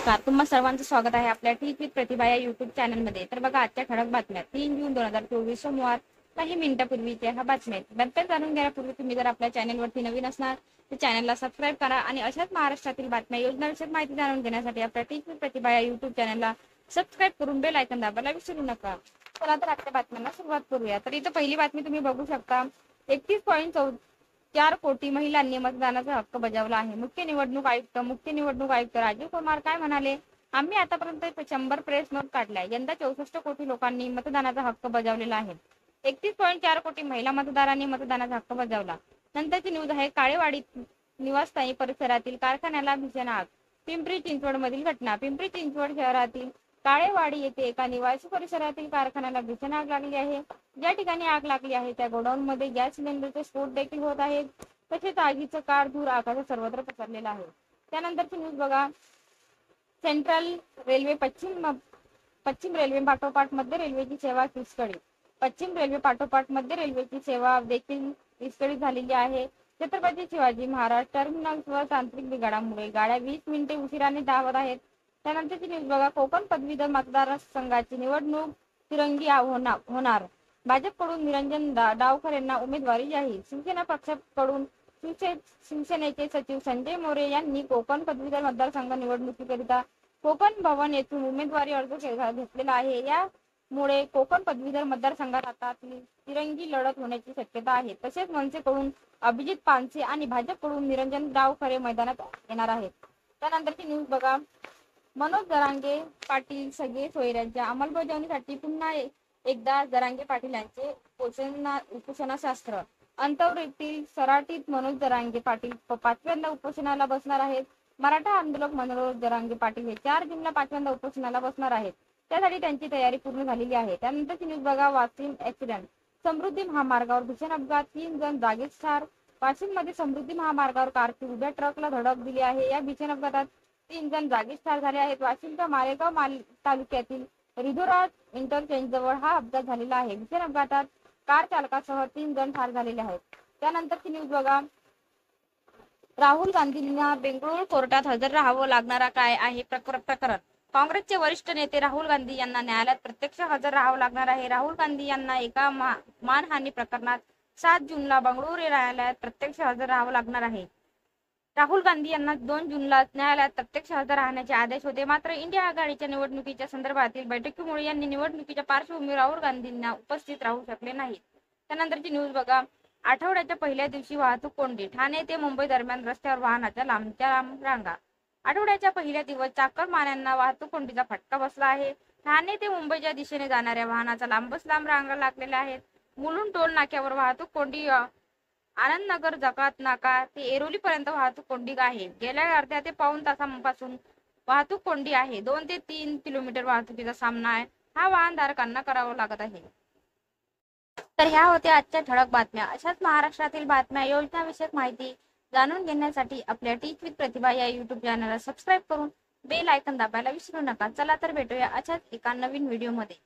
नमस्कार, तुम्हा सर्वांचं स्वागत आहे आपल्या टीच विथ प्रतिभा या युट्यूब चॅनलमध्ये। तर बघा आजच्या ठळक बातम्या 3 जून 2024 सोमवार काही मिनिटांपूर्वीच्या ह्या बातम्या जाणून घेण्यापूर्वी तुम्ही जर आपल्या चॅनलवरती नवीन असणार तर चॅनलला सबस्क्राईब करा आणि अशाच महाराष्ट्रातील बातम्या योजनाविषयक माहिती जाणून घेण्यासाठी आपल्या टीच विथ प्रतिभा या युट्यूब चॅनलला सबस्क्राईब करून बेल आयकॉन दाबायला विसरू नका। चला तर आजच्या बातम्यांना सुरुवात करूया। तर इथं पहिली बातमी तुम्ही बघू शकता, 31.4 कोटी महिलांनी मतदानाचा हक्क बजावला आहे। मुख्य निवडणूक आयुक्त राजीव कुमार काय म्हणाले? आम्ही आतापर्यंत 100 प्रेस नोट काढल्या, यंदा 64 कोटी लोकांनी मतदानाचा हक्क बजावलेला आहे। 31.4 कोटी महिला मतदारांनी मतदानाचा हक्क बजावला। नंतरची न्यूज आहे, काळेवाडी निवासस्थानी परिसरातील कारखान्याला भीषण आग। पिंपरी चिंचवड मधील घटना। पिंपरी चिंचवड शहरातील काळेवाडी येथे एका निवासी परिसरातील कारखान्याला भीषण आग लागली आहे। ज्या ठिकाणी आग लागली आहे त्या गोडाऊन मध्ये गॅस सिलेंडरचे स्फोट देखील होत आहेत। तसेच आगीचा कार धूर आकाशात सर्वत्र पसरलेला आहे। त्यानंतरची न्यूज बघा, सेंट्रल रेल्वे पश्चिम रेल्वे पाठोपाठ मध्य रेल्वेची सेवा विस्कळीत। पश्चिम रेल्वे पाठोपाठ मध्य रेल्वेची सेवा देखील विस्कळीत झालेली आहे। छत्रपती शिवाजी महाराज टर्मिनसवर तांत्रिक बिघाडामुळे गाड्या 20 मिनिटे उशिराने धावत आहेत। त्यानंतरची न्यूज बघा, कोकण पदवीधर मतदारसंघाची निवडणूक तिरंगी होणार। भाजपकडून निरंजन डावखरे यांना उमेदवारी जाहीर। शिवसेना पक्षाकडून शिवसेनेचे सचिव संजय मोरे यांनी कोकण पदवीधर मतदारसंघ निवडणुकीकरिता कोकण भवन येथून उमेदवारी अर्ज घेतलेला आहे। यामुळे कोकण पदवीधर मतदारसंघात आता तिरंगी लढत होण्याची शक्यता आहे। तसेच मनसेकडून अभिजित पानसे आणि भाजपकडून निरंजन डावखरे मैदानात येणार आहेत। त्यानंतरची न्यूज बघा, मनोज जरांगे पाटील सगळे सोयऱ्यांच्या अंमलबजावणीसाठी पुन्हा एकदा जरांगे पाटील यांचे उपोषणाशास्त्र। अंतर्गतील सराटीत मनोज जरांगे पाटील 5व्यांदा उपोषणाला बसणार आहेत। मराठा आंदोलक मनोज जरांगे पाटील हे 4 जूनला 5व्यांदा उपोषणाला बसणार आहेत। त्यासाठी त्यांची तयारी पूर्ण झालेली आहे। त्यानंतरची न्यूज बघा, वाशिम ऍक्सिडेंट। समृद्धी महामार्गावर भीषण अपघात, 3 जण जागीच ठार। वाशिम मध्ये समृद्धी महामार्गावर कारची उभ्या ट्रकला धडक दिली आहे। या भीषण अपघातात 3 जण जागीच ठार झाले आहेत। वाशिमच्या मालेगाव तालुक्यातील रिधोरा इंटरचेंज जवळ हा अपघात झालेला आहे। भीषण अपघातात कार चालकासह 3 जण ठार झालेले आहेत। त्यानंतरची न्यूज बघा, राहुल गांधींना बेंगळुरू कोर्टात हजर राहावं लागणार काय आहे प्रकरण। काँग्रेसचे वरिष्ठ नेते राहुल गांधी यांना न्यायालयात प्रत्यक्ष हजर राहावं लागणार आहे। राहुल गांधी यांना एका मानहानी प्रकरणात 7 जूनला बेंगळुरू न्यायालयात प्रत्यक्ष हजर राहावं लागणार आहे। राहुल गांधी यांना 2 जूनला न्यायालयात प्रत्यक्ष हजर राहण्याचे आदेश होते, मात्र इंडिया आघाडीच्या निवडणुकीच्या संदर्भातील बैठकीमुळे यांनी निवडणुकीच्या पार्श्वभूमीवर राहुल गांधींना उपस्थित राहू शकले नाहीत। त्यानंतरची न्यूज बघा, आठवड्याच्या पहिल्या दिवशी वाहतूक कोंडी। ठाणे ते मुंबई दरम्यान रस्त्यावर वाहनाच्या लांब रांगा। आठवड्याच्या पहिल्या दिवस चाकरमान्यांना वाहतूक कोंडीचा फटका बसला आहे। ठाणे ते मुंबईच्या दिशेने जाणाऱ्या वाहनाचा लांब रांगा लागलेल्या आहेत। मुलुंड टोल नाक्यावर वाहतूक कोंडी, आनंदनगर जकात नाका ते ऐरोली पर्यंत वाहतूक कोंडी आहे। गेल्या अर्ध्या ते पाऊण तासापासून वाहतूक कोंडी आहे। 2 ते 3 किलोमीटर वाहतुकीचा सामना हा वाहनधारकांना करावा लागत आहे। तर ह्या होत्या आजच्या ठळक बातम्या। अशाच महाराष्ट्रातील बातम्या योजनाविषयक माहिती जाणून घेण्यासाठी आपल्या टीच विथ प्रतिभा या युट्यूब चॅनलला सबस्क्राईब करून बेल आयकॉन दाबायला विसरू नका। चला तर भेटूया अशाच एका नवीन व्हिडिओ मध्ये।